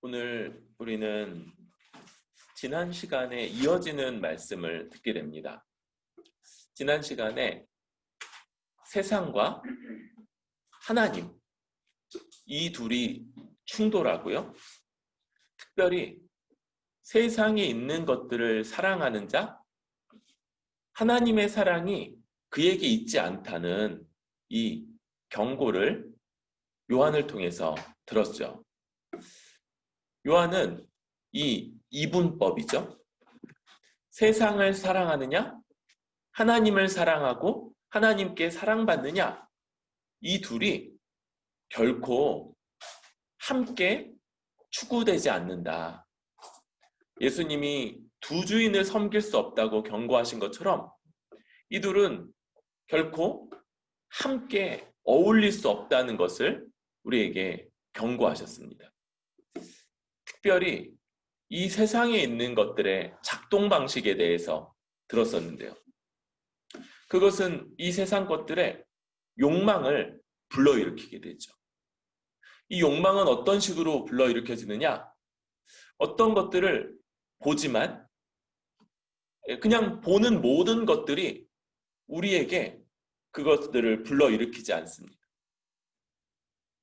오늘 우리는 지난 시간에 이어지는 말씀을 듣게 됩니다. 지난 시간에 세상과 하나님, 이 둘이 충돌하고요. 특별히 세상에 있는 것들을 사랑하는 자, 하나님의 사랑이 그에게 있지 않다는 이 경고를 요한을 통해서 들었죠. 요한은 이 이분법이죠. 세상을 사랑하느냐, 하나님을 사랑하고 하나님께 사랑받느냐, 이 둘이 결코 함께 추구되지 않는다. 예수님이 두 주인을 섬길 수 없다고 경고하신 것처럼 이 둘은 결코 함께 어울릴 수 없다는 것을 우리에게 경고하셨습니다. 특별히 이 세상에 있는 것들의 작동 방식에 대해서 들었었는데요. 그것은 이 세상 것들의 욕망을 불러일으키게 되죠. 이 욕망은 어떤 식으로 불러일으켜지느냐? 어떤 것들을 보지만 그냥 보는 모든 것들이 우리에게 그것들을 불러일으키지 않습니다.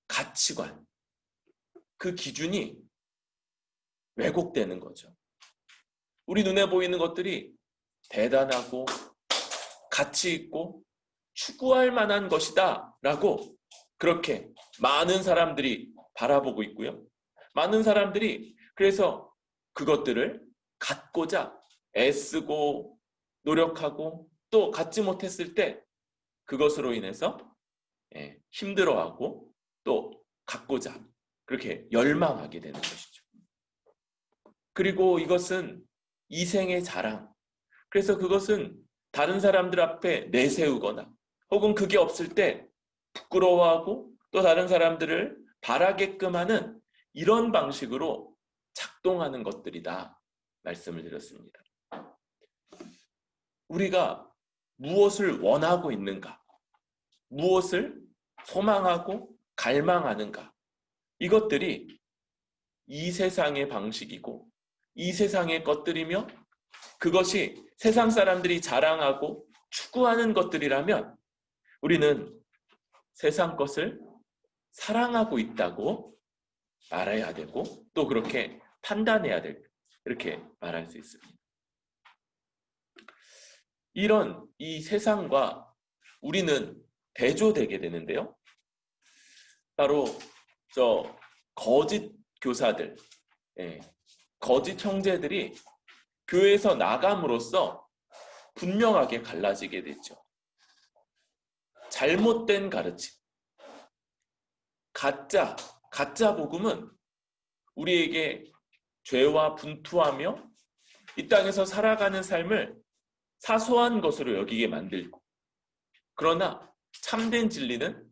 가치관, 그 기준이 왜곡되는 거죠. 우리 눈에 보이는 것들이 대단하고 가치 있고 추구할 만한 것이다 라고 그렇게 많은 사람들이 바라보고 있고요. 많은 사람들이 그래서 그것들을 갖고자 애쓰고 노력하고 또 갖지 못했을 때 그것으로 인해서 힘들어하고 또 갖고자 그렇게 열망하게 되는 것이죠. 그리고 이것은 이생의 자랑. 그래서 그것은 다른 사람들 앞에 내세우거나 혹은 그게 없을 때 부끄러워하고 또 다른 사람들을 바라게끔 하는 이런 방식으로 작동하는 것들이다 말씀을 드렸습니다. 우리가 무엇을 원하고 있는가? 무엇을 소망하고 갈망하는가? 이것들이 이 세상의 방식이고 이 세상의 것들이며 그것이 세상 사람들이 자랑하고 추구하는 것들이라면 우리는 세상 것을 사랑하고 있다고 말해야 되고 또 그렇게 판단해야 될 이렇게 말할 수 있습니다. 이런 이 세상과 우리는 대조되게 되는데요. 바로 저 거짓 교사들, 거짓 형제들이 교회에서 나감으로써 분명하게 갈라지게 됐죠. 잘못된 가르침, 가짜 복음은 우리에게 죄와 분투하며 이 땅에서 살아가는 삶을 사소한 것으로 여기게 만들고, 그러나 참된 진리는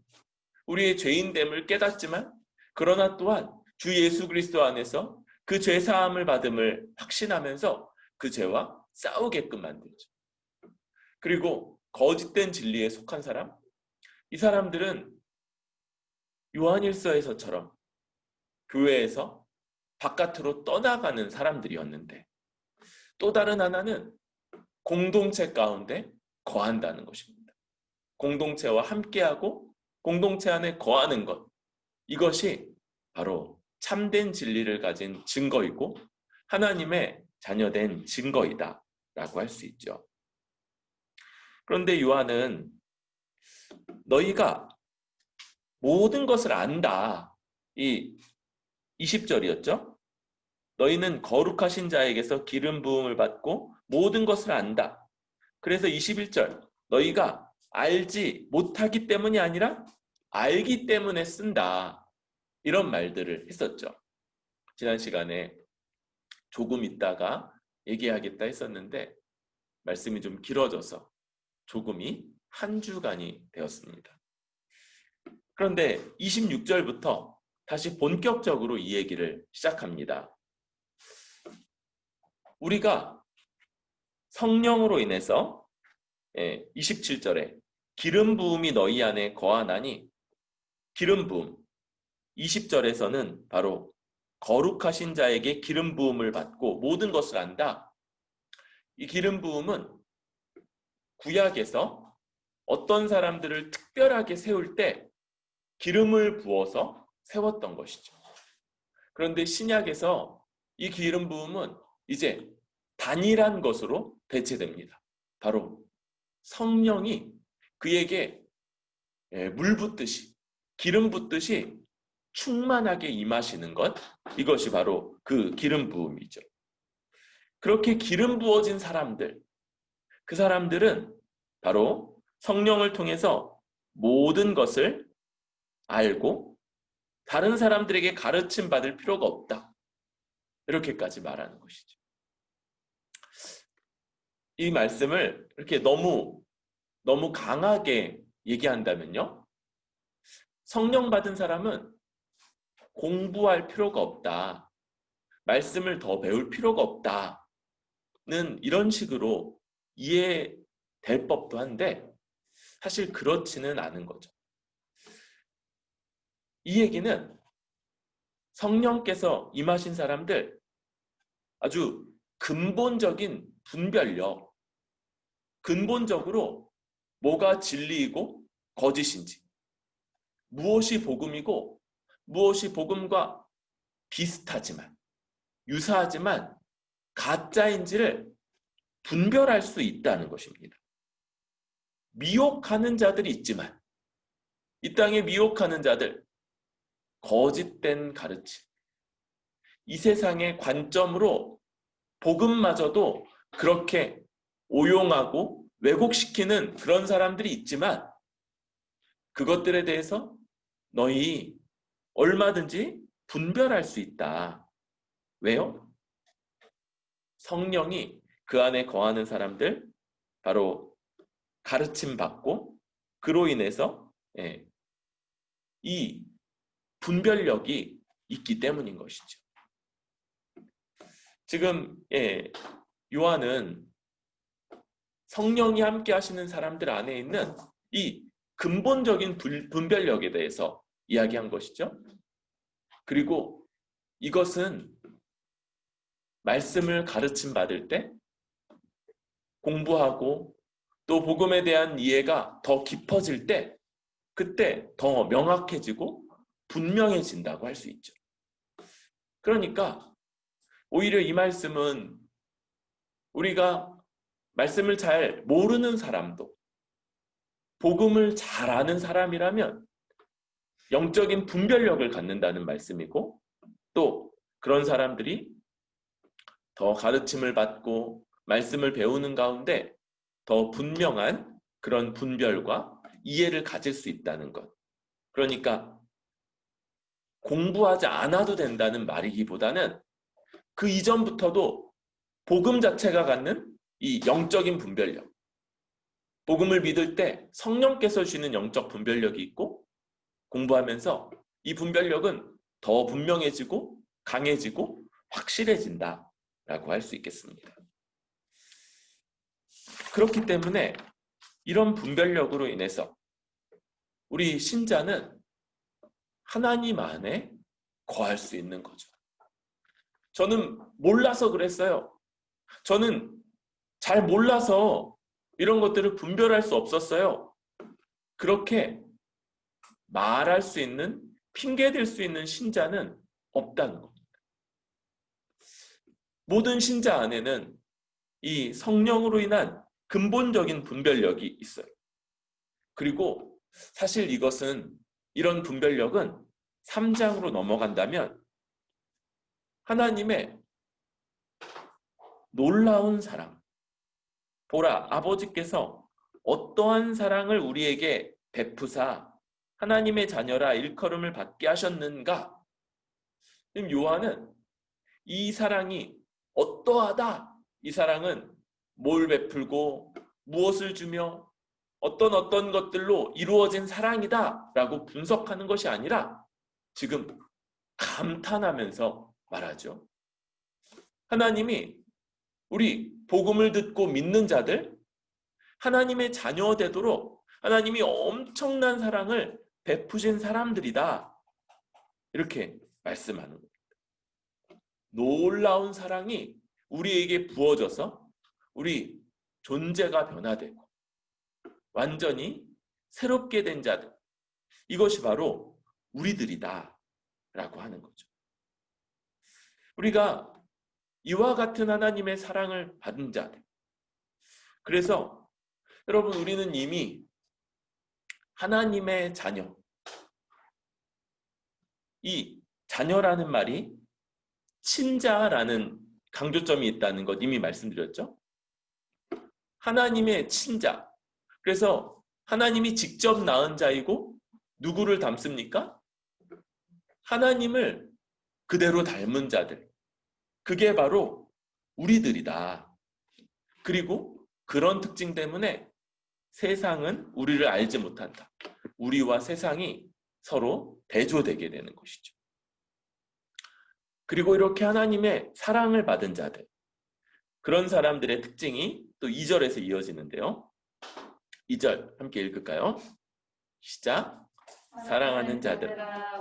우리의 죄인됨을 깨닫지만 그러나 또한 주 예수 그리스도 안에서 그 죄사함을 받음을 확신하면서 그 죄와 싸우게끔 만들죠. 그리고 거짓된 진리에 속한 사람, 이 사람들은 요한일서에서처럼 교회에서 바깥으로 떠나가는 사람들이었는데 또 다른 하나는 공동체 가운데 거한다는 것입니다. 공동체와 함께하고 공동체 안에 거하는 것, 이것이 바로 참된 진리를 가진 증거이고 하나님의 자녀된 증거이다 라고 할 수 있죠. 그런데 요한은 너희가 모든 것을 안다, 이 20절이었죠. 너희는 거룩하신 자에게서 기름 부음을 받고 모든 것을 안다. 그래서 21절 너희가 알지 못하기 때문이 아니라 알기 때문에 쓴다. 이런 말들을 했었죠. 지난 시간에 조금 있다가 얘기하겠다 했었는데 말씀이 좀 길어져서 조금이 한 주간이 되었습니다. 그런데 26절부터 다시 본격적으로 이 얘기를 시작합니다. 우리가 성령으로 인해서 27절에 기름 부음이 너희 안에 거하나니, 기름 부음 20절에서는 바로 거룩하신 자에게 기름 부음을 받고 모든 것을 안다. 이 기름 부음은 구약에서 어떤 사람들을 특별하게 세울 때 기름을 부어서 세웠던 것이죠. 그런데 신약에서 이 기름 부음은 이제 단일한 것으로 대체됩니다. 바로 성령이 그에게 물 붓듯이, 기름 붓듯이 충만하게 임하시는 것, 이것이 바로 그 기름 부음이죠. 그렇게 기름 부어진 사람들, 그 사람들은 바로 성령을 통해서 모든 것을 알고 다른 사람들에게 가르침 받을 필요가 없다. 이렇게까지 말하는 것이죠. 이 말씀을 이렇게 너무 강하게 얘기한다면요. 성령 받은 사람은 공부할 필요가 없다. 말씀을 더 배울 필요가 없다는 이런 식으로 이해될 법도 한데 사실 그렇지는 않은 거죠. 이 얘기는 성령께서 임하신 사람들 아주 근본적인 분별력, 근본적으로 뭐가 진리이고 거짓인지, 무엇이 복음이고 무엇이 복음과 비슷하지만, 유사하지만 가짜인지를 분별할 수 있다는 것입니다. 미혹하는 자들이 있지만 이 땅에 미혹하는 자들, 거짓된 가르침, 이 세상의 관점으로 복음마저도 그렇게 오용하고 왜곡시키는 그런 사람들이 있지만 그것들에 대해서 너희 얼마든지 분별할 수 있다. 왜요? 성령이 그 안에 거하는 사람들, 바로 가르침 받고 그로 인해서 이 분별력이 있기 때문인 것이죠. 지금 요한은 성령이 함께 하시는 사람들 안에 있는 이 근본적인 분별력에 대해서 이야기한 것이죠. 그리고 이것은 말씀을 가르침 받을 때 공부하고 또 복음에 대한 이해가 더 깊어질 때 그때 더 명확해지고 분명해진다고 할 수 있죠. 그러니까 오히려 이 말씀은 우리가 말씀을 잘 모르는 사람도 복음을 잘 아는 사람이라면 영적인 분별력을 갖는다는 말씀이고 또 그런 사람들이 더 가르침을 받고 말씀을 배우는 가운데 더 분명한 그런 분별과 이해를 가질 수 있다는 것. 그러니까 공부하지 않아도 된다는 말이기보다는 그 이전부터도 복음 자체가 갖는 이 영적인 분별력, 복음을 믿을 때 성령께서 주시는 영적 분별력이 있고 공부하면서 이 분별력은 더 분명해지고 강해지고 확실해진다라고 할 수 있겠습니다. 그렇기 때문에 이런 분별력으로 인해서 우리 신자는 하나님 안에 거할 수 있는 거죠. 저는 몰라서 그랬어요. 저는 잘 몰라서 이런 것들을 분별할 수 없었어요. 그렇게 말할 수 있는, 핑계댈 수 있는 신자는 없다는 겁니다. 모든 신자 안에는 이 성령으로 인한 근본적인 분별력이 있어요. 그리고 사실 이런 분별력은 3장으로 넘어간다면 하나님의 놀라운 사랑, 보라, 아버지께서 어떠한 사랑을 우리에게 베푸사 하나님의 자녀라 일컬음을 받게 하셨는가? 요한은 이 사랑이 어떠하다, 이 사랑은 뭘 베풀고 무엇을 주며 어떤 것들로 이루어진 사랑이다 라고 분석하는 것이 아니라 지금 감탄하면서 말하죠. 하나님이 우리 복음을 듣고 믿는 자들, 하나님의 자녀 되도록 하나님이 엄청난 사랑을 베푸신 사람들이다. 이렇게 말씀하는 겁니다. 놀라운 사랑이 우리에게 부어져서 우리 존재가 변화되고 완전히 새롭게 된 자들, 이것이 바로 우리들이다 라고 하는 거죠. 우리가 이와 같은 하나님의 사랑을 받은 자들, 그래서 여러분, 우리는 이미 하나님의 자녀, 이 자녀라는 말이 친자라는 강조점이 있다는 것 이미 말씀드렸죠. 하나님의 친자. 그래서 하나님이 직접 낳은 자이고 누구를 닮습니까? 하나님을 그대로 닮은 자들. 그게 바로 우리들이다. 그리고 그런 특징 때문에 세상은 우리를 알지 못한다. 우리와 세상이 서로 대조되게 되는 것이죠. 그리고 이렇게 하나님의 사랑을 받은 자들, 그런 사람들의 특징이 또 2절에서 이어지는데요. 2절 함께 읽을까요? 시작. 사랑하는 자들,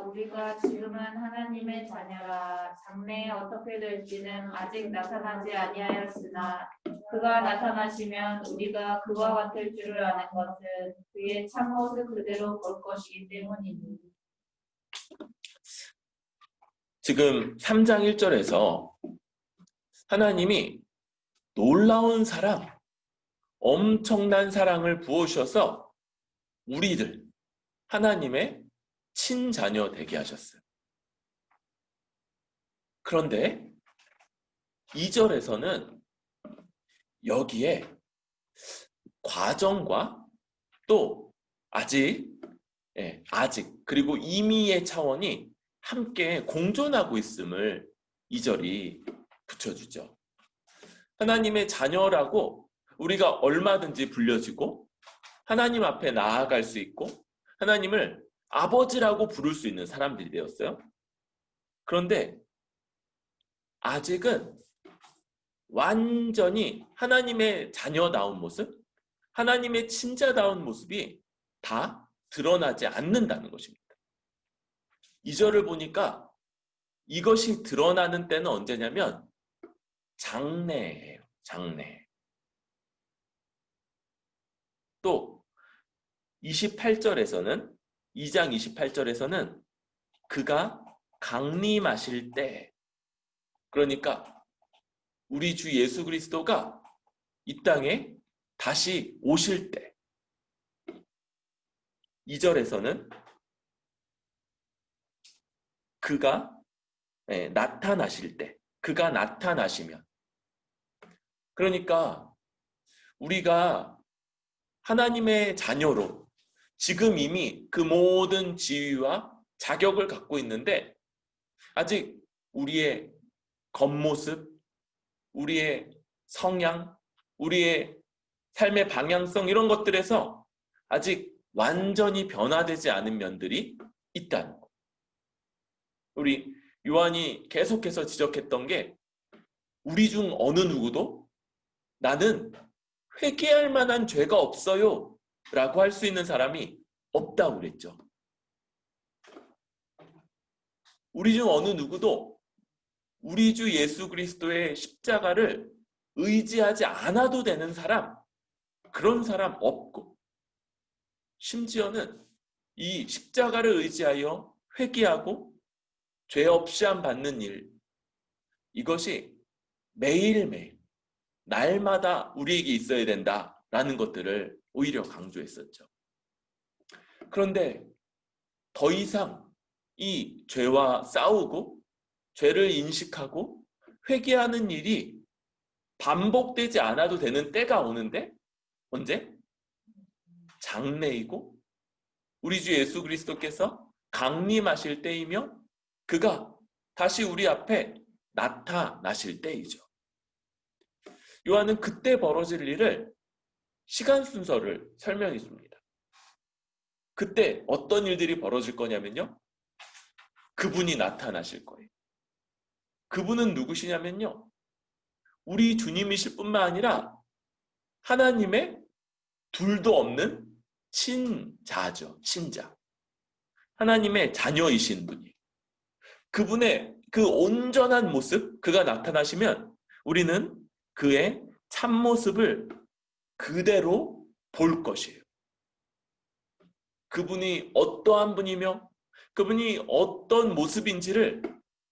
우리가 지금은 하나님의 자녀라. 장래에 어떻게 될지는 아직 나타나지 아니하였으나 그가 나타나시면 우리가 그와 같을 줄을 아는 것은 그의 참모습 그대로 볼 것이기 때문이니. 지금 3장 1절에서 하나님이 놀라운 사랑, 엄청난 사랑을 부어주셔서 우리들, 하나님의 친자녀 되게 하셨어요. 그런데 2절에서는 여기에 과정과 또 아직 그리고 이미의 차원이 함께 공존하고 있음을 2절이 붙여주죠. 하나님의 자녀라고 우리가 얼마든지 불려지고 하나님 앞에 나아갈 수 있고 하나님을 아버지라고 부를 수 있는 사람들이 되었어요. 그런데 아직은 완전히 하나님의 자녀다운 모습, 하나님의 친자다운 모습이 다 드러나지 않는다는 것입니다. 2절을 보니까 이것이 드러나는 때는 언제냐면 장래예요. 장래. 또 28절에서는 2장 28절에서는 그가 강림하실 때, 그러니까 우리 주 예수 그리스도가 이 땅에 다시 오실 때, 2절에서는 그가 나타나실 때, 그가 나타나시면, 그러니까 우리가 하나님의 자녀로 지금 이미 그 모든 지위와 자격을 갖고 있는데 아직 우리의 겉모습, 우리의 성향, 우리의 삶의 방향성 이런 것들에서 아직 완전히 변화되지 않은 면들이 있다는 것. 우리 요한이 계속해서 지적했던 게 우리 중 어느 누구도 나는 회개할 만한 죄가 없어요 라고 할 수 있는 사람이 없다고 그랬죠. 우리 중 어느 누구도 우리 주 예수 그리스도의 십자가를 의지하지 않아도 되는 사람, 그런 사람 없고, 심지어는 이 십자가를 의지하여 회개하고 죄 없이 함 받는 일, 이것이 매일매일 날마다 우리에게 있어야 된다라는 것들을 오히려 강조했었죠. 그런데 더 이상 이 죄와 싸우고 죄를 인식하고 회개하는 일이 반복되지 않아도 되는 때가 오는데 언제? 장래이고 우리 주 예수 그리스도께서 강림하실 때이며 그가 다시 우리 앞에 나타나실 때이죠. 요한은 그때 벌어질 일을 시간 순서를 설명해 줍니다. 그때 어떤 일들이 벌어질 거냐면요. 그분이 나타나실 거예요. 그분은 누구시냐면요. 우리 주님이실 뿐만 아니라 하나님의 둘도 없는 친자죠. 친자. 하나님의 자녀이신 분이. 그분의 그 온전한 모습, 그가 나타나시면 우리는 그의 참모습을 그대로 볼 것이에요. 그분이 어떠한 분이며 그분이 어떤 모습인지를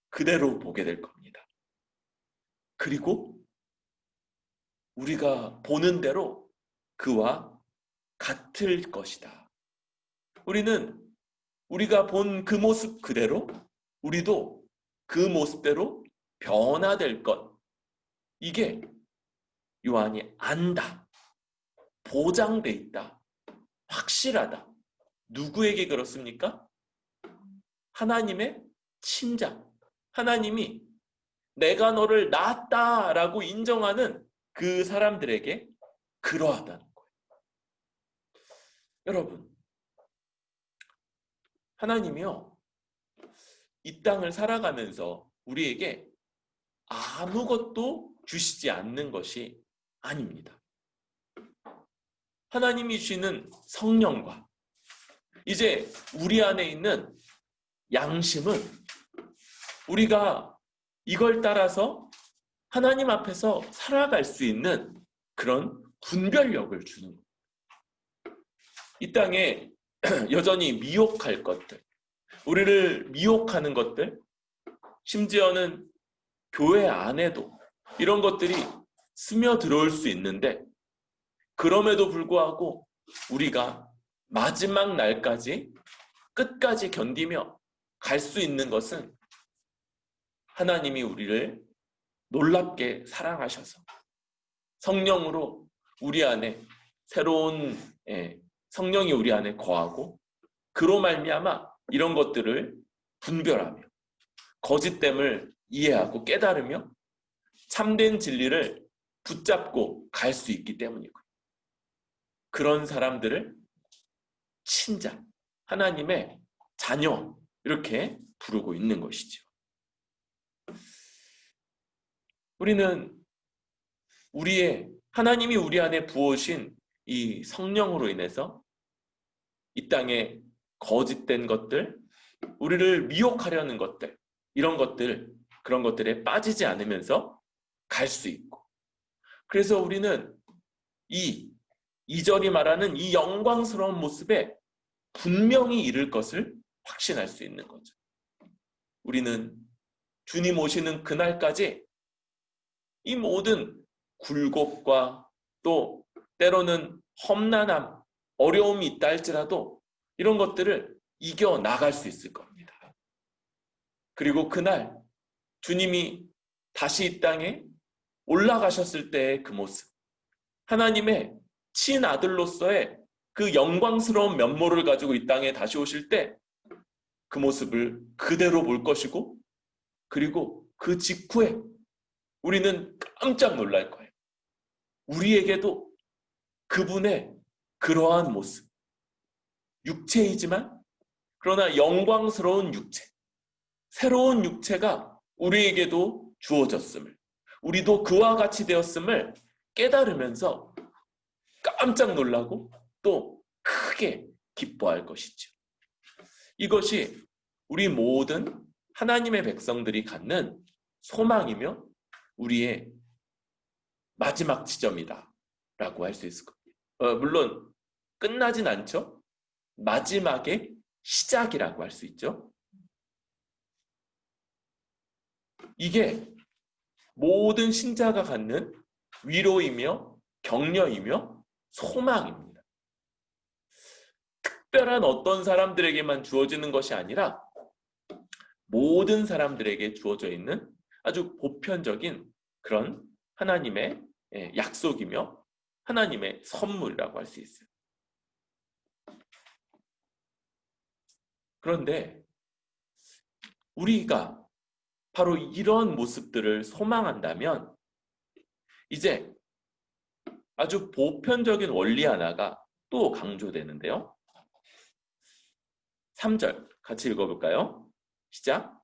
그대로 보게 될 겁니다. 그리고 우리가 보는 대로 그와 같을 것이다. 우리는 우리가 본 그 모습 그대로 우리도 그 모습대로 변화될 것. 이게 요한이 안다. 보장돼 있다. 확실하다. 누구에게 그렇습니까? 하나님의 친자. 하나님이 내가 너를 낳았다라고 인정하는 그 사람들에게 그러하다는 거예요. 여러분, 하나님이요, 이 땅을 살아가면서 우리에게 아무것도 주시지 않는 것이 아닙니다. 하나님이 주시는 성령과 이제 우리 안에 있는 양심은 우리가 이걸 따라서 하나님 앞에서 살아갈 수 있는 그런 분별력을 주는 거예요. 이 땅에 여전히 미혹할 것들, 우리를 미혹하는 것들, 심지어는 교회 안에도 이런 것들이 스며들어올 수 있는데 그럼에도 불구하고 우리가 마지막 날까지 끝까지 견디며 갈 수 있는 것은 하나님이 우리를 놀랍게 사랑하셔서 성령으로 우리 안에 새로운 성령이 우리 안에 거하고 그로 말미암아 이런 것들을 분별하며 거짓됨을 이해하고 깨달으며 참된 진리를 붙잡고 갈 수 있기 때문이고요. 그런 사람들을 친자, 하나님의 자녀 이렇게 부르고 있는 것이죠. 우리는 하나님이 우리 안에 부어신 이 성령으로 인해서 이 땅에 거짓된 것들, 우리를 미혹하려는 것들, 이런 것들, 그런 것들에 빠지지 않으면서 갈 수 있고, 그래서 우리는 이 2절이 말하는 이 영광스러운 모습에 분명히 이를 것을 확신할 수 있는 거죠. 우리는 주님 오시는 그날까지 이 모든 굴곡과 또 때로는 험난함, 어려움이 있다 할지라도 이런 것들을 이겨나갈 수 있을 겁니다. 그리고 그날 주님이 다시 이 땅에 올라가셨을 때의 그 모습, 하나님의 친아들로서의 그 영광스러운 면모를 가지고 이 땅에 다시 오실 때 그 모습을 그대로 볼 것이고, 그리고 그 직후에 우리는 깜짝 놀랄 거예요. 우리에게도 그분의 그러한 모습, 육체이지만 그러나 영광스러운 육체, 새로운 육체가 우리에게도 주어졌음을, 우리도 그와 같이 되었음을 깨달으면서 깜짝 놀라고 또 크게 기뻐할 것이죠. 이것이 우리 모든 하나님의 백성들이 갖는 소망이며 우리의 마지막 지점이다 라고 할 수 있을 겁니다. 물론 끝나진 않죠. 마지막의 시작이라고 할 수 있죠. 이게 모든 신자가 갖는 위로이며 격려이며 소망입니다. 특별한 어떤 사람들에게만 주어지는 것이 아니라 모든 사람들에게 주어져 있는 아주 보편적인 그런 하나님의 약속이며 하나님의 선물이라고 할 수 있어요. 그런데 우리가 바로 이런 모습들을 소망한다면 이제 아주 보편적인 원리 하나가 또 강조되는데요. 3절 같이 읽어볼까요? 시작.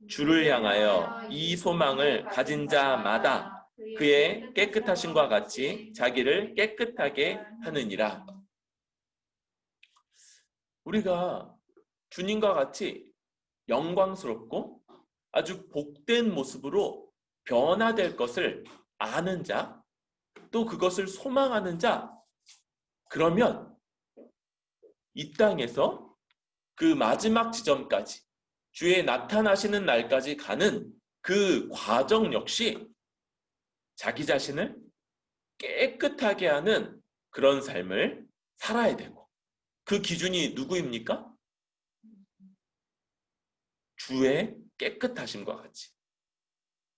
주를 향하여 이 소망을 가진 자마다 그의 깨끗하심과 같이 자기를 깨끗하게 하느니라. 우리가 주님과 같이 영광스럽고 아주 복된 모습으로 변화될 것을 아는 자, 또 그것을 소망하는 자, 그러면 이 땅에서 그 마지막 지점까지, 주의 나타나시는 날까지 가는 그 과정 역시 자기 자신을 깨끗하게 하는 그런 삶을 살아야 되고, 그 기준이 누구입니까? 주의 깨끗하심과 같이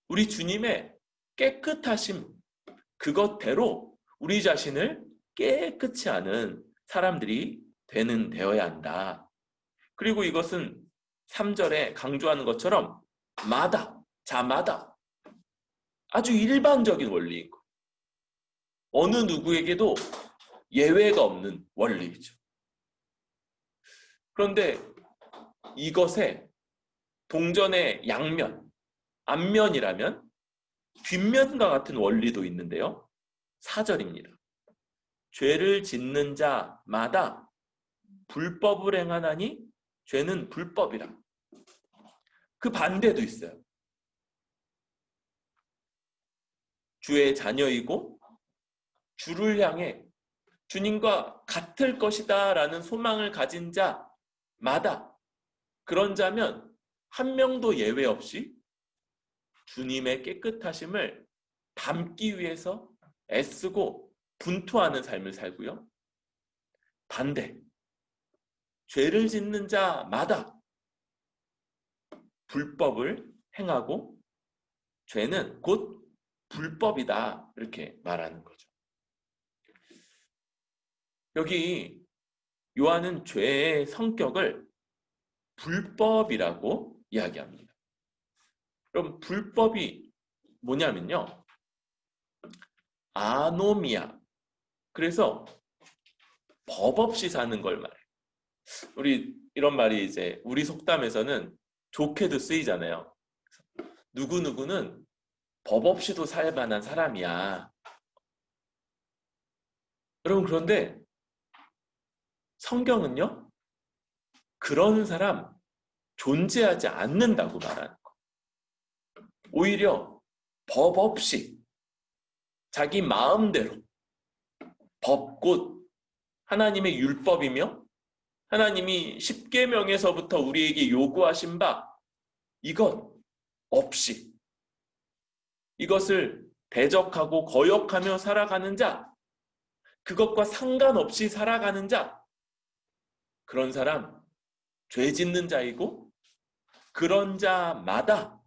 우리 주님의 깨끗하심, 그것대로 우리 자신을 깨끗이 하는 사람들이 되어야 한다. 그리고 이것은 3절에 강조하는 것처럼 자마다 아주 일반적인 원리인 것. 어느 누구에게도 예외가 없는 원리이죠. 그런데 이것에 동전의 양면, 앞면이라면 뒷면과 같은 원리도 있는데요. 4절입니다. 죄를 짓는 자마다 불법을 행하나니 죄는 불법이라. 그 반대도 있어요. 주의 자녀이고 주를 향해 주님과 같을 것이다 라는 소망을 가진 자마다, 그런 자면 한 명도 예외 없이 주님의 깨끗하심을 담기 위해서 애쓰고 분투하는 삶을 살고요. 반대, 죄를 짓는 자마다 불법을 행하고 죄는 곧 불법이다, 이렇게 말하는 거죠. 여기 요한은 죄의 성격을 불법이라고 이야기합니다. 그럼 불법이 뭐냐면요, 아노미아, 그래서 법 없이 사는 걸 말해요. 우리 이런 말이 이제 우리 속담에서는 좋게도 쓰이잖아요. 누구누구는 법 없이도 살 만한 사람이야. 여러분, 그런데 성경은요, 그런 사람 존재하지 않는다고 말하는 거. 오히려 법 없이 자기 마음대로, 법 곧 하나님의 율법이며 하나님이 십계명에서부터 우리에게 요구하신 바, 이것 없이 이것을 대적하고 거역하며 살아가는 자, 그것과 상관없이 살아가는 자, 그런 사람 죄 짓는 자이고, 그런 자마다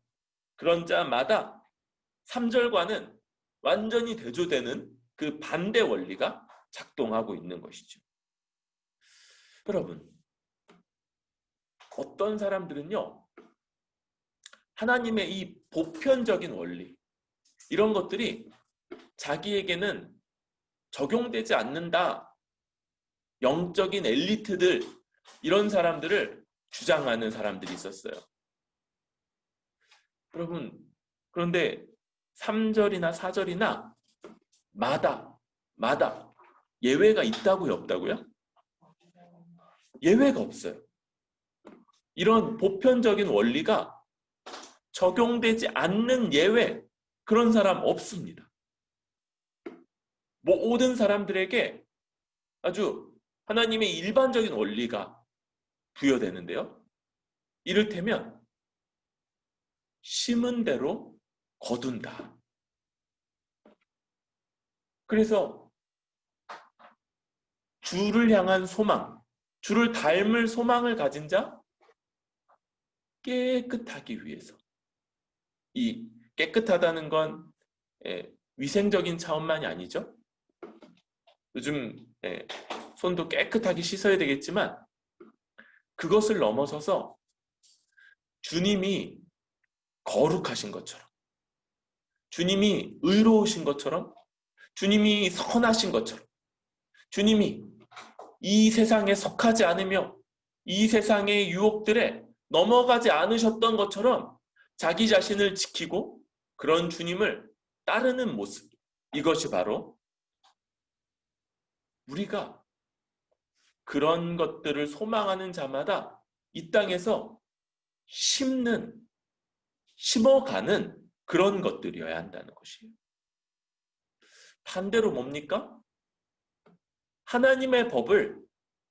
3절과는 완전히 대조되는 그 반대 원리가 작동하고 있는 것이죠. 여러분, 어떤 사람들은요, 하나님의 이 보편적인 원리, 이런 것들이 자기에게는 적용되지 않는다, 영적인 엘리트들, 이런 사람들을 주장하는 사람들이 있었어요. 여러분, 그런데 3절이나 4절이나 마다 예외가 있다고요, 없다고요? 예외가 없어요. 이런 보편적인 원리가 적용되지 않는 예외, 그런 사람 없습니다. 모든 사람들에게 아주 하나님의 일반적인 원리가 부여되는데요. 이를테면 심은 대로 거둔다. 그래서 주를 향한 소망, 주를 닮을 소망을 가진 자, 깨끗하기 위해서. 이 깨끗하다는 건 위생적인 차원만이 아니죠. 요즘 손도 깨끗하게 씻어야 되겠지만, 그것을 넘어서서 주님이 거룩하신 것처럼, 주님이 의로우신 것처럼, 주님이 선하신 것처럼, 주님이 이 세상에 속하지 않으며 이 세상의 유혹들에 넘어가지 않으셨던 것처럼 자기 자신을 지키고 그런 주님을 따르는 모습, 이것이 바로 우리가 그런 것들을 소망하는 자마다 이 땅에서 심는 심어가는 그런 것들이어야 한다는 것이에요. 반대로 뭡니까? 하나님의 법을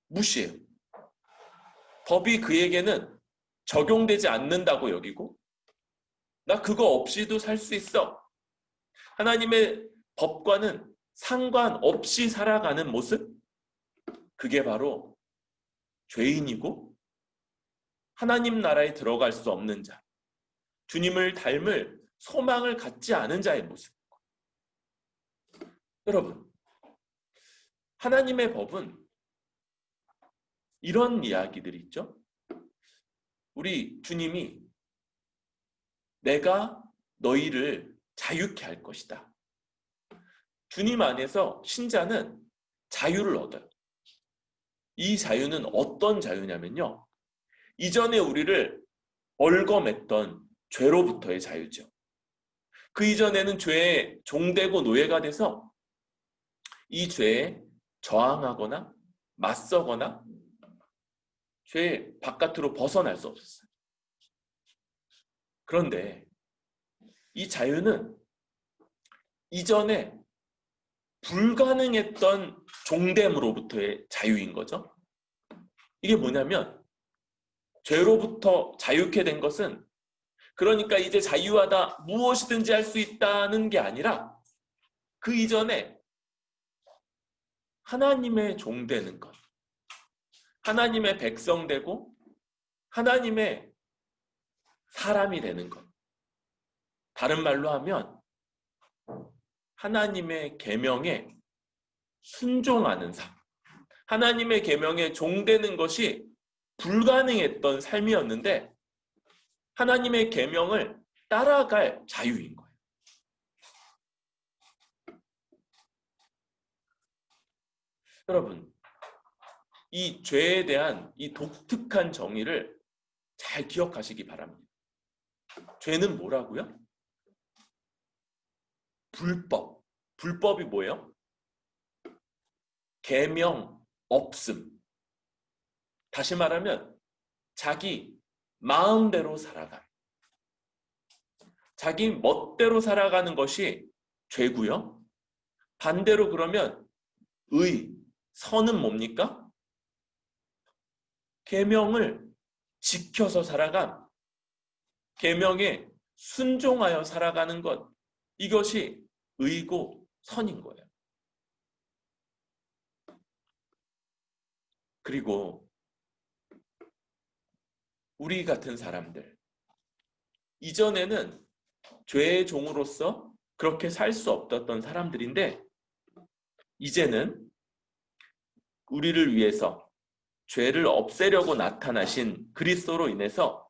무시해요. 법이 그에게는 적용되지 않는다고 여기고, 나 그거 없이도 살 수 있어. 하나님의 법과는 상관없이 살아가는 모습? 그게 바로 죄인이고 하나님 나라에 들어갈 수 없는 자, 주님을 닮을 소망을 갖지 않은 자의 모습. 여러분, 하나님의 법은 이런 이야기들이 있죠. 우리 주님이 내가 너희를 자유케 할 것이다. 주님 안에서 신자는 자유를 얻어요. 이 자유는 어떤 자유냐면요. 이전에 우리를 얽어맸던 죄로부터의 자유죠. 그 이전에는 죄에 종되고 노예가 돼서 이 죄에 저항하거나 맞서거나 죄 바깥으로 벗어날 수 없었어요. 그런데 이 자유는 이전에 불가능했던 종됨으로부터의 자유인 거죠. 이게 뭐냐면 죄로부터 자유케 된 것은 그러니까 이제 자유하다, 무엇이든지 할 수 있다는 게 아니라 그 이전에 하나님의 종되는 것, 하나님의 백성 되고 하나님의 사람이 되는 것. 다른 말로 하면 하나님의 계명에 순종하는 삶, 하나님의 계명에 종되는 것이 불가능했던 삶이었는데 하나님의 계명을 따라갈 자유인 거예요. 여러분, 이 죄에 대한 이 독특한 정의를 잘 기억하시기 바랍니다. 죄는 뭐라고요? 불법. 불법이 뭐예요? 계명 없음. 다시 말하면 자기 마음대로 살아감. 자기 멋대로 살아가는 것이 죄고요. 반대로 그러면 선은 뭡니까? 계명을 지켜서 살아감. 계명에 순종하여 살아가는 것. 이것이 의고 선인 거예요. 그리고 우리 같은 사람들, 이전에는 죄의 종으로서 그렇게 살 수 없었던 사람들인데 이제는 우리를 위해서 죄를 없애려고 나타나신 그리스도로 인해서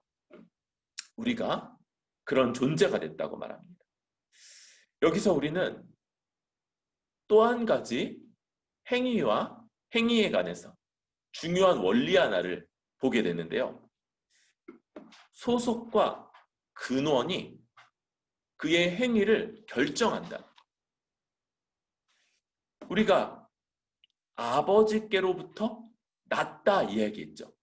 우리가 그런 존재가 됐다고 말합니다. 여기서 우리는 또 한 가지 행위와 행위에 관해서 중요한 원리 하나를 보게 되는데요. 소속과 근원이 그의 행위를 결정한다. 우리가 아버지께로부터 났다 이야기했죠.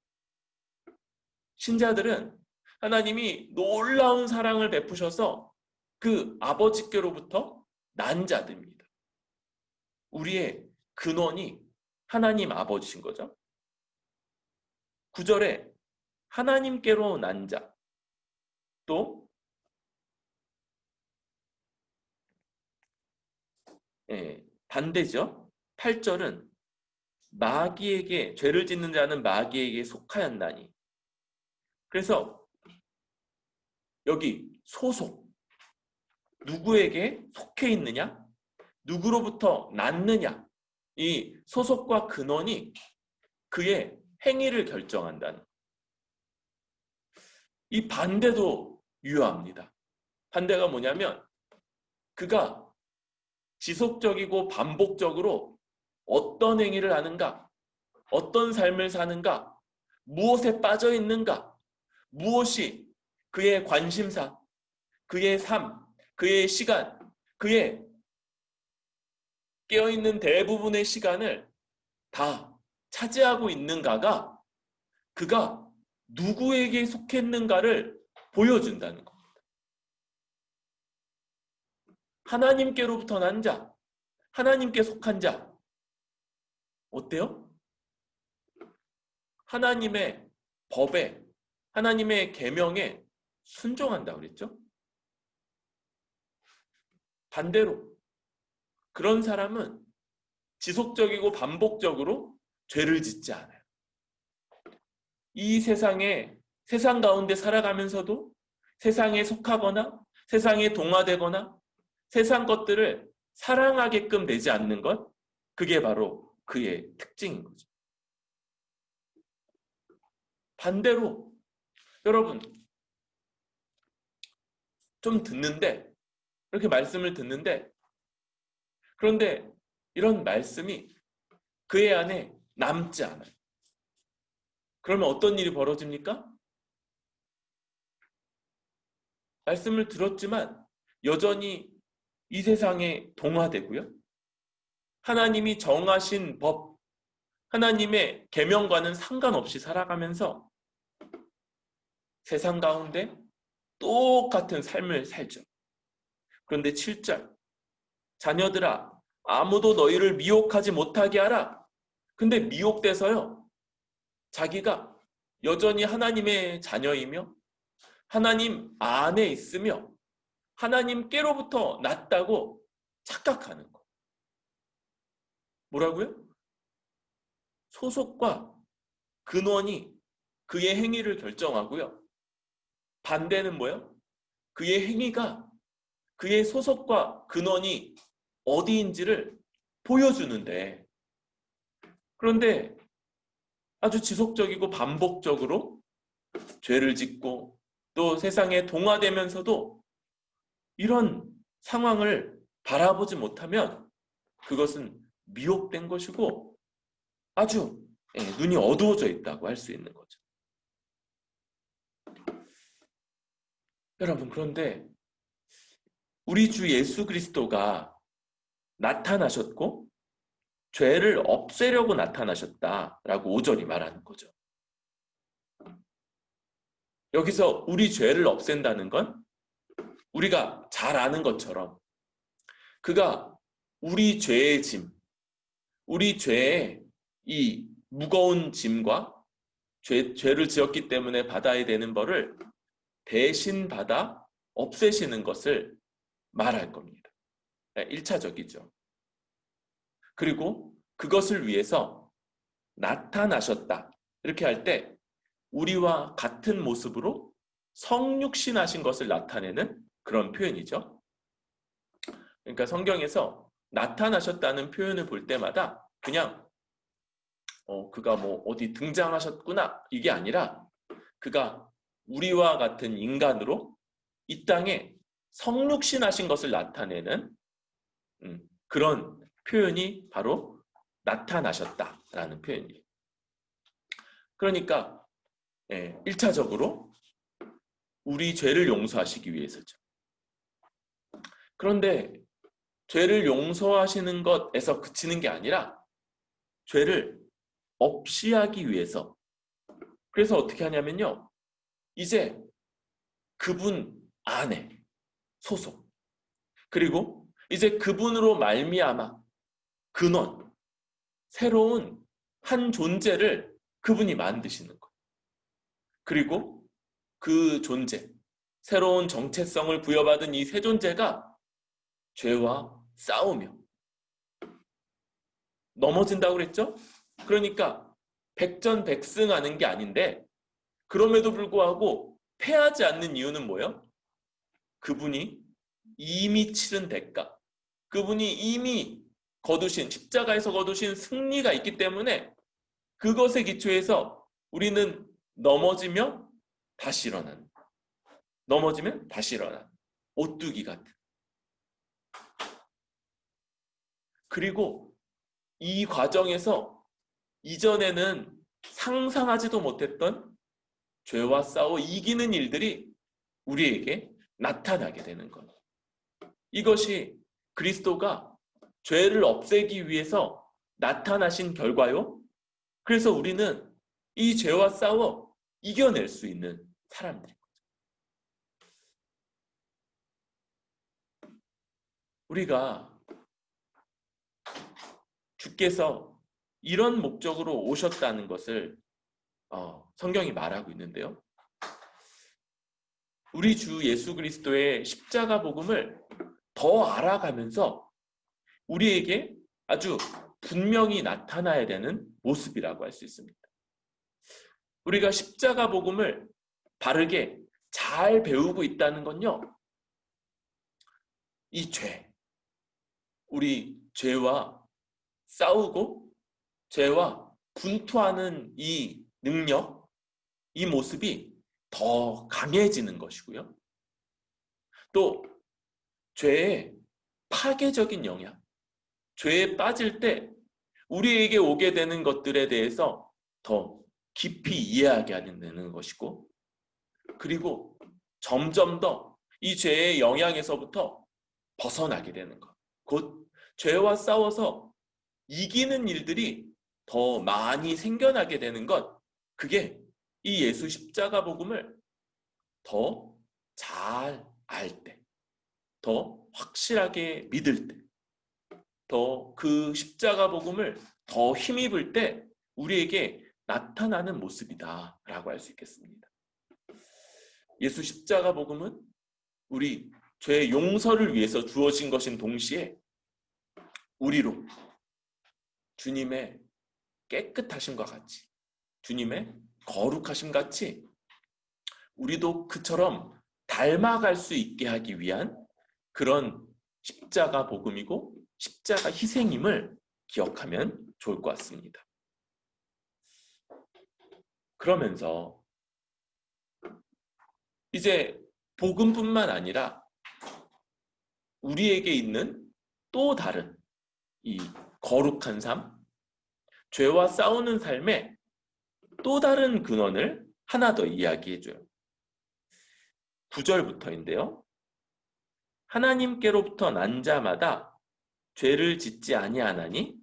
신자들은 하나님이 놀라운 사랑을 베푸셔서 그 아버지께로부터 난 자들입니다. 우리의 근원이 하나님 아버지신 거죠. 9절에 하나님께로 난 자, 또 반대죠. 8절은 마귀에게, 죄를 짓는 자는 마귀에게 속하였나니. 그래서 여기 소속, 누구에게 속해 있느냐, 누구로부터 났느냐, 이 소속과 근원이 그의 행위를 결정한다는. 이 반대도 유효합니다. 반대가 뭐냐면 그가 지속적이고 반복적으로 어떤 행위를 하는가, 어떤 삶을 사는가, 무엇에 빠져 있는가, 무엇이 그의 관심사, 그의 삶, 그의 시간, 그의 깨어있는 대부분의 시간을 다 차지하고 있는가가 그가 누구에게 속했는가를 보여준다는 겁니다. 하나님께로부터 난 자, 하나님께 속한 자. 어때요? 하나님의 법에, 하나님의 계명에 순종한다 그랬죠? 반대로 그런 사람은 지속적이고 반복적으로 죄를 짓지 않아요. 이 세상 가운데 살아가면서도 세상에 속하거나 세상에 동화되거나 세상 것들을 사랑하게끔 되지 않는 것, 그게 바로 그의 특징인 거죠. 반대로 여러분 좀 듣는데, 이렇게 말씀을 듣는데, 그런데 이런 말씀이 그의 안에 남지 않아요. 그러면 어떤 일이 벌어집니까? 말씀을 들었지만 여전히 이 세상에 동화되고요. 하나님이 정하신 법, 하나님의 계명과는 상관없이 살아가면서 세상 가운데 똑같은 삶을 살죠. 그런데 7절, 자녀들아 아무도 너희를 미혹하지 못하게 하라. 근데 미혹돼서요, 자기가 여전히 하나님의 자녀이며 하나님 안에 있으며 하나님께로부터 났다고 착각하는 거. 뭐라고요? 소속과 근원이 그의 행위를 결정하고요. 반대는 뭐예요? 그의 행위가 그의 소속과 근원이 어디인지를 보여주는데, 그런데 아주 지속적이고 반복적으로 죄를 짓고 또 세상에 동화되면서도 이런 상황을 바라보지 못하면 그것은 미혹된 것이고 아주 눈이 어두워져 있다고 할 수 있는 거죠. 여러분, 그런데 우리 주 예수 그리스도가 나타나셨고 죄를 없애려고 나타나셨다라고 5절이 말하는 거죠. 여기서 우리 죄를 없앤다는 건 우리가 잘 아는 것처럼 그가 우리 죄의 짐, 우리 죄의 이 무거운 짐과 죄를 지었기 때문에 받아야 되는 벌을 대신 받아 없애시는 것을 말할 겁니다. 1차적이죠. 그리고 그것을 위해서 나타나셨다. 이렇게 할 때 우리와 같은 모습으로 성육신하신 것을 나타내는 그런 표현이죠. 그러니까 성경에서 나타나셨다는 표현을 볼 때마다 그냥 그가 뭐 어디 등장하셨구나 이게 아니라 그가 우리와 같은 인간으로 이 땅에 성육신하신 것을 나타내는 그런 표현이 바로 나타나셨다라는 표현이에요. 그러니까 1차적으로 우리 죄를 용서하시기 위해서죠. 그런데 죄를 용서하시는 것에서 그치는 게 아니라 죄를 없이 하기 위해서, 그래서 어떻게 하냐면요, 이제 그분 안에 소속, 그리고 이제 그분으로 말미암아 근원, 새로운 한 존재를 그분이 만드시는 거예요. 그리고 그 존재, 새로운 정체성을 부여받은 이 새 존재가 죄와 싸우며 넘어진다고 그랬죠? 그러니까 백전백승하는 게 아닌데 그럼에도 불구하고 패하지 않는 이유는 뭐예요? 그분이 이미 치른 대가, 그분이 이미 거두신, 십자가에서 거두신 승리가 있기 때문에 그것에 기초해서 우리는 넘어지며 다시 일어나는, 넘어지면 다시 일어나는 오뚜기 같은. 그리고 이 과정에서 이전에는 상상하지도 못했던 죄와 싸워 이기는 일들이 우리에게 나타나게 되는 것. 이것이 그리스도가 죄를 없애기 위해서 나타나신 결과요. 그래서 우리는 이 죄와 싸워 이겨낼 수 있는 사람들입니다. 우리가 주께서 이런 목적으로 오셨다는 것을 성경이 말하고 있는데요. 우리 주 예수 그리스도의 십자가 복음을 더 알아가면서 우리에게 아주 분명히 나타나야 되는 모습이라고 할 수 있습니다. 우리가 십자가 복음을 바르게 잘 배우고 있다는 건요, 이 우리 죄와 싸우고 죄와 분투하는 이 능력, 이 모습이 더 강해지는 것이고요. 또 죄의 파괴적인 영향, 죄에 빠질 때 우리에게 오게 되는 것들에 대해서 더 깊이 이해하게 하는 것이고, 그리고 점점 더 이 죄의 영향에서부터 벗어나게 되는 것. 곧 죄와 싸워서 이기는 일들이 더 많이 생겨나게 되는 것. 그게 이 예수 십자가 복음을 더 잘 알 때, 더 확실하게 믿을 때, 더 그 십자가 복음을 더 힘입을 때 우리에게 나타나는 모습이다라고 할 수 있겠습니다. 예수 십자가 복음은 우리 죄의 용서를 위해서 주어진 것인 동시에 우리로 주님의 깨끗하심과 같이, 주님의 거룩하심 같이 우리도 그처럼 닮아갈 수 있게 하기 위한 그런 십자가 복음이고 십자가 희생임을 기억하면 좋을 것 같습니다. 그러면서 이제 복음뿐만 아니라 우리에게 있는 또 다른 이 거룩한 삶, 죄와 싸우는 삶의 또 다른 근원을 하나 더 이야기해줘요. 9절부터인데요. 하나님께로부터 난 자마다 죄를 짓지 아니하나니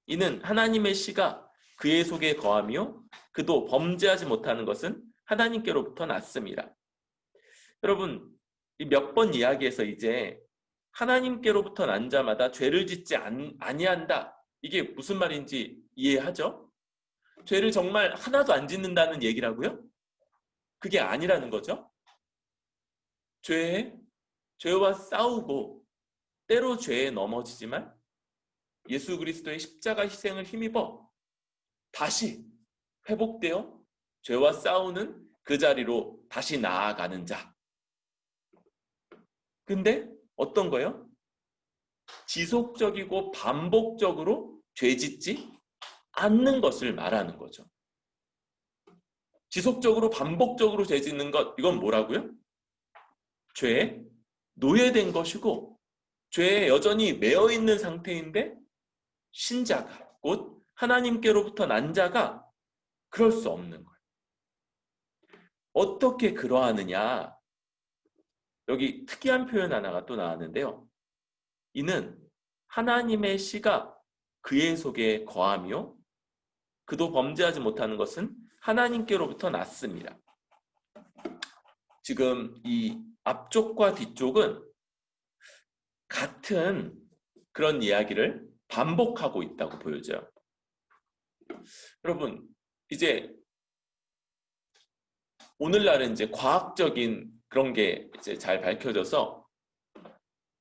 이는 하나님의 씨가 그의 속에 거하며 그도 범죄하지 못하는 것은 하나님께로부터 났음이라. 여러분, 몇 번 이야기해서 이제 하나님께로부터 난 자마다 죄를 짓지 아니한다. 이게 무슨 말인지 이해하죠? 죄를 정말 하나도 안 짓는다는 얘기라고요? 그게 아니라는 거죠. 죄와 싸우고 때로 죄에 넘어지지만 예수 그리스도의 십자가 희생을 힘입어 다시 회복되어 죄와 싸우는 그 자리로 다시 나아가는 자. 근데 어떤 거요? 지속적이고 반복적으로 죄짓지 않는 것을 말하는 거죠. 지속적으로 반복적으로 죄짓는 것, 이건 뭐라고요? 죄에 노예된 것이고 죄에 여전히 매여 있는 상태인데 신자가, 곧 하나님께로부터 난 자가 그럴 수 없는 거예요. 어떻게 그러하느냐? 여기 특이한 표현 하나가 또 나왔는데요. 이는 하나님의 씨가 그의 속에 거하며 그도 범죄하지 못하는 것은 하나님께로부터 났습니다. 지금 이 앞쪽과 뒤쪽은 같은 그런 이야기를 반복하고 있다고 보여져요. 여러분, 이제 오늘날은 이제 과학적인 그런 게 이제 잘 밝혀져서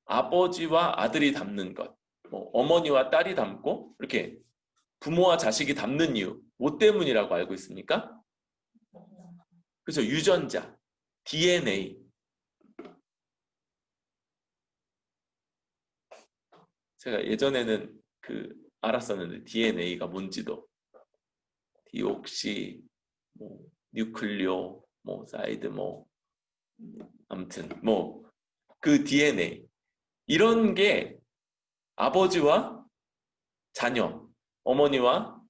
아버지와 아들이 닮는 것, 어머니와 딸이 닮고 이렇게 부모와 자식이 닮는 이유, 뭐 때문이라고 알고 있습니까? 그래서 유전자, DNA. 제가 예전에는 알았었는데 DNA가 뭔지도, 디옥시, 뉴클리오, 사이드, 아무튼 그 DNA 이런 게 아버지와 자녀, 어머니와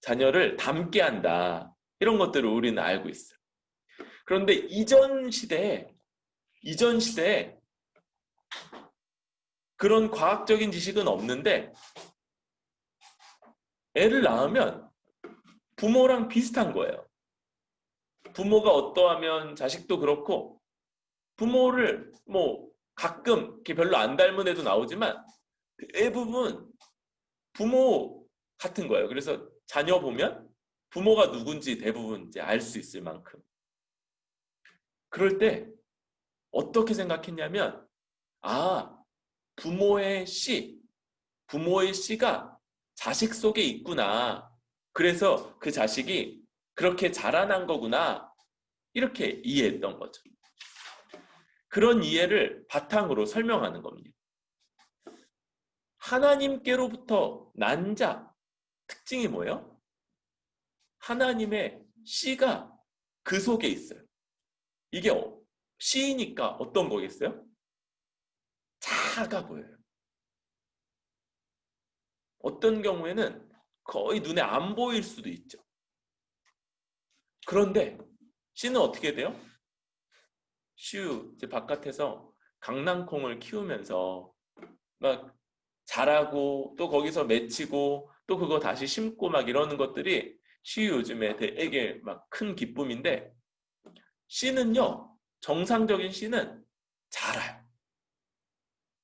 자녀를 닮게 한다. 이런 것들을 우리는 알고 있어요. 그런데 이전 시대에 그런 과학적인 지식은 없는데 애를 낳으면 부모랑 비슷한 거예요. 부모가 어떠하면 자식도 그렇고 부모를 가끔 이렇게 별로 안 닮은 애도 나오지만 대부분 부모 같은 거예요. 그래서 자녀 보면 부모가 누군지 대부분 이제 알 수 있을 만큼. 그럴 때 어떻게 생각했냐면, 아, 부모의 씨가 자식 속에 있구나. 그래서 그 자식이 그렇게 자라난 거구나. 이렇게 이해했던 거죠. 그런 이해를 바탕으로 설명하는 겁니다. 하나님께로부터 난 자, 특징이 뭐예요? 하나님의 씨가 그 속에 있어요. 이게 씨니까 어떤 거겠어요? 작아 보여요. 어떤 경우에는 거의 눈에 안 보일 수도 있죠. 그런데 씨는 어떻게 돼요? 이제 바깥에서 강낭콩을 키우면서 막 자라고 또 거기서 맺히고 또 그거 다시 심고 막 이러는 것들이 요즘에 되게 막 큰 기쁨인데, 씨는요, 정상적인 씨는 자라요.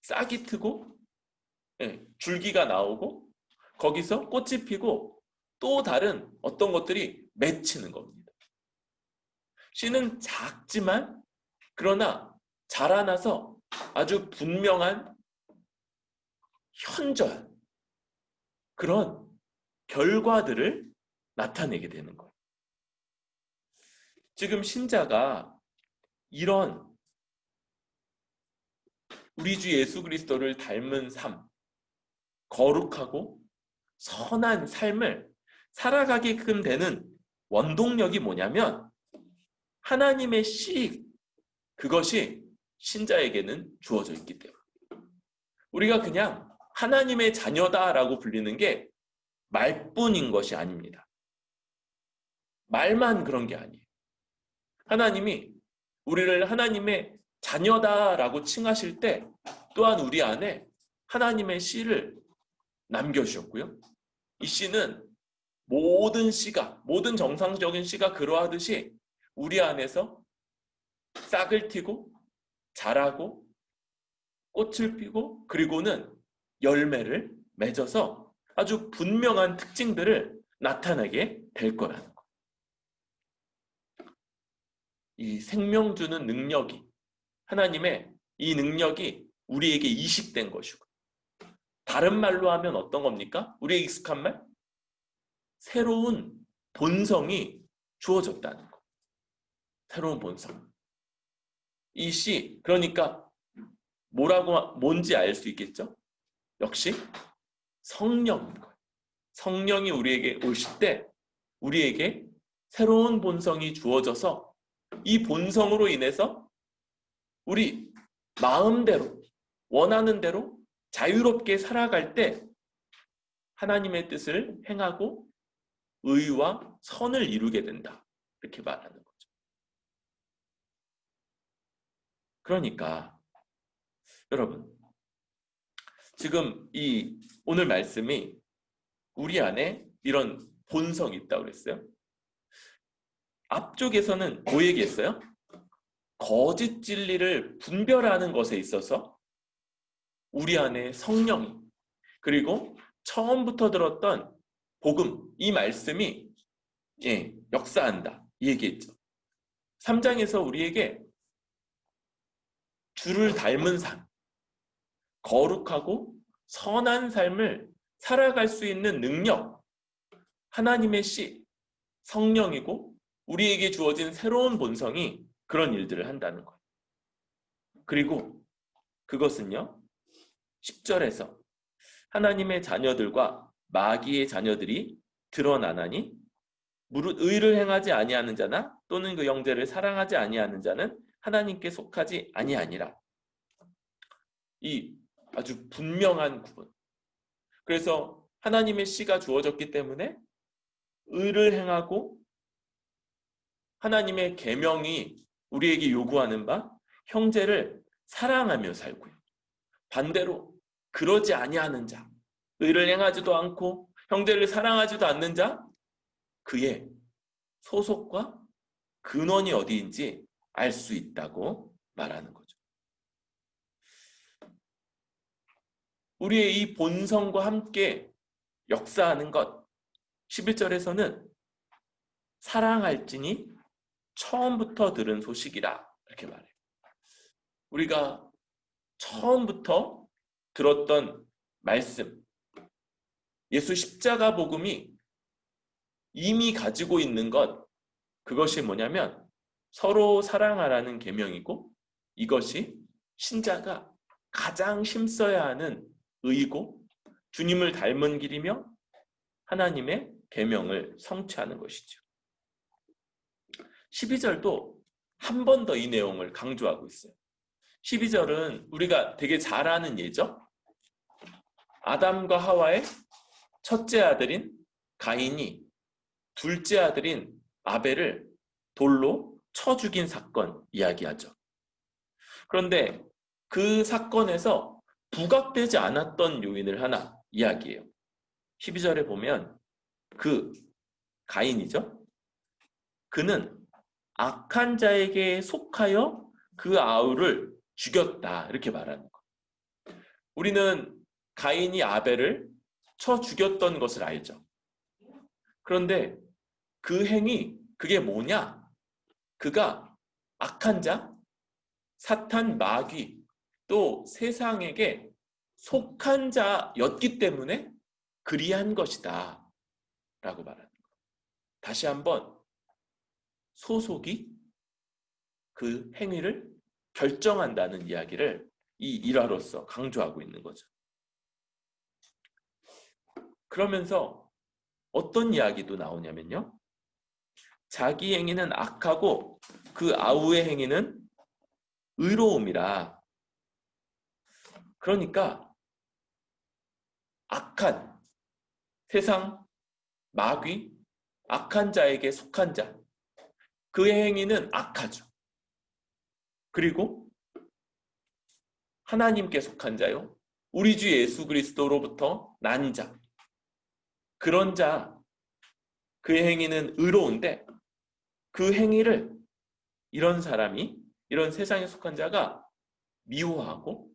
싹이 트고, 예, 줄기가 나오고, 거기서 꽃이 피고, 또 다른 어떤 것들이 맺히는 겁니다. 씨는 작지만, 그러나 자라나서 아주 분명한 현저한 그런 결과들을 나타내게 되는 거예요. 지금 신자가 이런 우리 주 예수 그리스도를 닮은 삶, 거룩하고 선한 삶을 살아가게끔 되는 원동력이 뭐냐면 하나님의 씨, 그것이 신자에게는 주어져 있기 때문에 우리가 그냥 하나님의 자녀다라고 불리는 게 말뿐인 것이 아닙니다. 말만 그런 게 아니에요. 하나님이 우리를 하나님의 자녀다라고 칭하실 때 또한 우리 안에 하나님의 씨를 남겨주셨고요. 이 씨는 모든 정상적인 씨가 그러하듯이 우리 안에서 싹을 틔고 자라고 꽃을 피고 그리고는 열매를 맺어서 아주 분명한 특징들을 나타내게 될 거라는 거. 이 생명 주는 능력이 하나님의 이 능력이 우리에게 이식된 것이고 다른 말로 하면 어떤 겁니까? 우리의 익숙한 말? 새로운 본성이 주어졌다는 거. 새로운 본성. 이 씨, 그러니까 뭔지 알 수 있겠죠? 역시 성령인 거예요. 성령이 우리에게 오실 때 우리에게 새로운 본성이 주어져서 이 본성으로 인해서 우리 마음대로 원하는 대로 자유롭게 살아갈 때 하나님의 뜻을 행하고 의와 선을 이루게 된다. 이렇게 말하는 거죠. 그러니까 여러분 지금 이 오늘 말씀이 우리 안에 이런 본성이 있다고 그랬어요. 앞쪽에서는 뭐 얘기했어요? 거짓 진리를 분별하는 것에 있어서 우리 안에 성령이 그리고 처음부터 들었던 복음, 이 말씀이 역사한다. 이 얘기했죠. 3장에서 우리에게 주를 닮은 삶, 거룩하고 선한 삶을 살아갈 수 있는 능력, 하나님의 씨, 성령이고 우리에게 주어진 새로운 본성이 그런 일들을 한다는 거예요. 그리고 그것은요, 10절에서 하나님의 자녀들과 마귀의 자녀들이 드러나나니 무릇 의를 행하지 아니하는 자나 또는 그 형제를 사랑하지 아니하는 자는 하나님께 속하지 아니하니라. 이 아주 분명한 구분. 그래서 하나님의 씨가 주어졌기 때문에 의를 행하고 하나님의 계명이 우리에게 요구하는 바 형제를 사랑하며 살고요. 반대로 그러지 아니하는 자, 의를 행하지도 않고 형제를 사랑하지도 않는 자, 그의 소속과 근원이 어디인지 알 수 있다고 말하는 거죠. 우리의 이 본성과 함께 역사하는 것. 11절에서는 사랑할지니 처음부터 들은 소식이라 이렇게 말해요. 우리가 처음부터 들었던 말씀, 예수 십자가 복음이 이미 가지고 있는 것, 그것이 뭐냐면 서로 사랑하라는 계명이고, 이것이 신자가 가장 힘써야 하는 의고 주님을 닮은 길이며 하나님의 계명을 성취하는 것이죠. 12절도 한 번 더 이 내용을 강조하고 있어요. 12절은 우리가 되게 잘 아는 예죠. 아담과 하와의 첫째 아들인 가인이 둘째 아들인 아벨을 돌로 쳐 죽인 사건 이야기하죠. 그런데 그 사건에서 부각되지 않았던 요인을 하나 이야기해요. 12절에 보면 그 가인이죠. 그는 악한 자에게 속하여 그 아우를 죽였다 이렇게 말하는 거예요. 우리는 가인이 아벨을 쳐 죽였던 것을 알죠. 그런데 그 행위, 그게 뭐냐? 그가 악한 자, 사탄, 마귀, 또 세상에게 속한 자였기 때문에 그리한 것이다 라고 말하는 거예요. 다시 한번 소속이 그 행위를 결정한다는 이야기를 이 일화로서 강조하고 있는 거죠. 그러면서 어떤 이야기도 나오냐면요. 자기 행위는 악하고 그 아우의 행위는 의로움이라. 그러니까 악한 세상, 마귀, 악한 자에게 속한 자, 그의 행위는 악하죠. 그리고 하나님께 속한 자요, 우리 주 예수 그리스도로부터 난 자, 그런 자, 그의 행위는 의로운데 그 행위를 이런 사람이, 이런 세상에 속한 자가 미워하고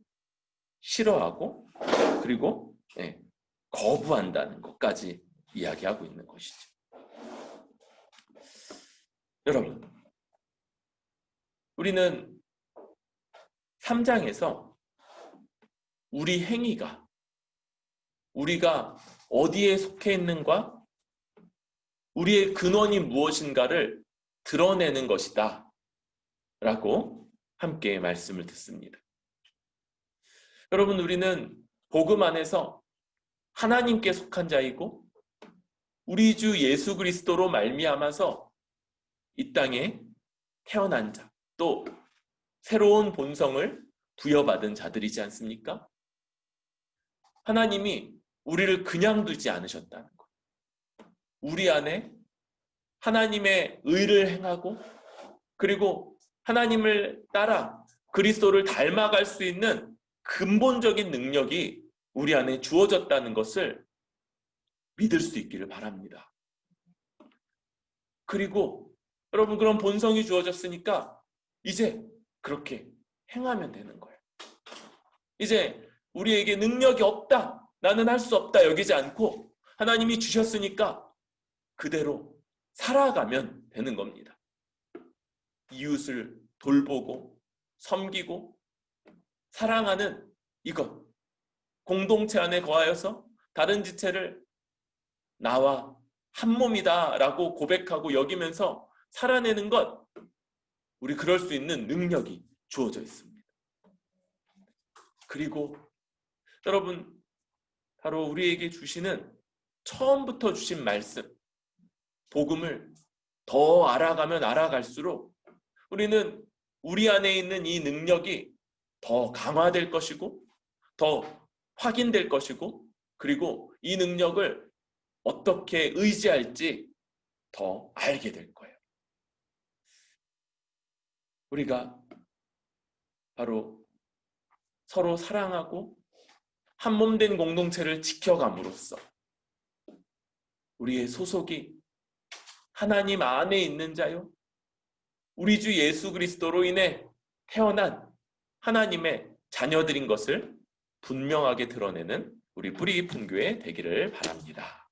싫어하고 그리고 거부한다는 것까지 이야기하고 있는 것이죠. 여러분, 우리는 3장에서 우리 행위가 우리가 어디에 속해 있는가, 우리의 근원이 무엇인가를 드러내는 것이다 라고 함께 말씀을 듣습니다. 여러분, 우리는 복음 안에서 하나님께 속한 자이고 우리 주 예수 그리스도로 말미암아서 이 땅에 태어난 자, 또 새로운 본성을 부여받은 자들이지 않습니까? 하나님이 우리를 그냥 두지 않으셨다는 것. 우리 안에 하나님의 의를 행하고 그리고 하나님을 따라 그리스도를 닮아갈 수 있는 근본적인 능력이 우리 안에 주어졌다는 것을 믿을 수 있기를 바랍니다. 그리고 여러분, 그런 본성이 주어졌으니까 이제 그렇게 행하면 되는 거예요. 이제 우리에게 능력이 없다, 나는 할 수 없다 여기지 않고 하나님이 주셨으니까 그대로 살아가면 되는 겁니다. 이웃을 돌보고 섬기고 사랑하는 이것, 공동체 안에 거하여서 다른 지체를 나와 한 몸이다 라고 고백하고 여기면서 살아내는 것, 우리 그럴 수 있는 능력이 주어져 있습니다. 그리고 여러분, 바로 우리에게 주시는 처음부터 주신 말씀, 복음을 더 알아가면 알아갈수록 우리는 우리 안에 있는 이 능력이 더 강화될 것이고 더 확인될 것이고, 그리고 이 능력을 어떻게 의지할지 더 알게 될 거예요. 우리가 바로 서로 사랑하고 한 몸 된 공동체를 지켜감으로써 우리의 소속이 하나님 안에 있는 자요, 우리 주 예수 그리스도로 인해 태어난 하나님의 자녀들인 것을 분명하게 드러내는 우리 뿌리 깊은 교회 되기를 바랍니다.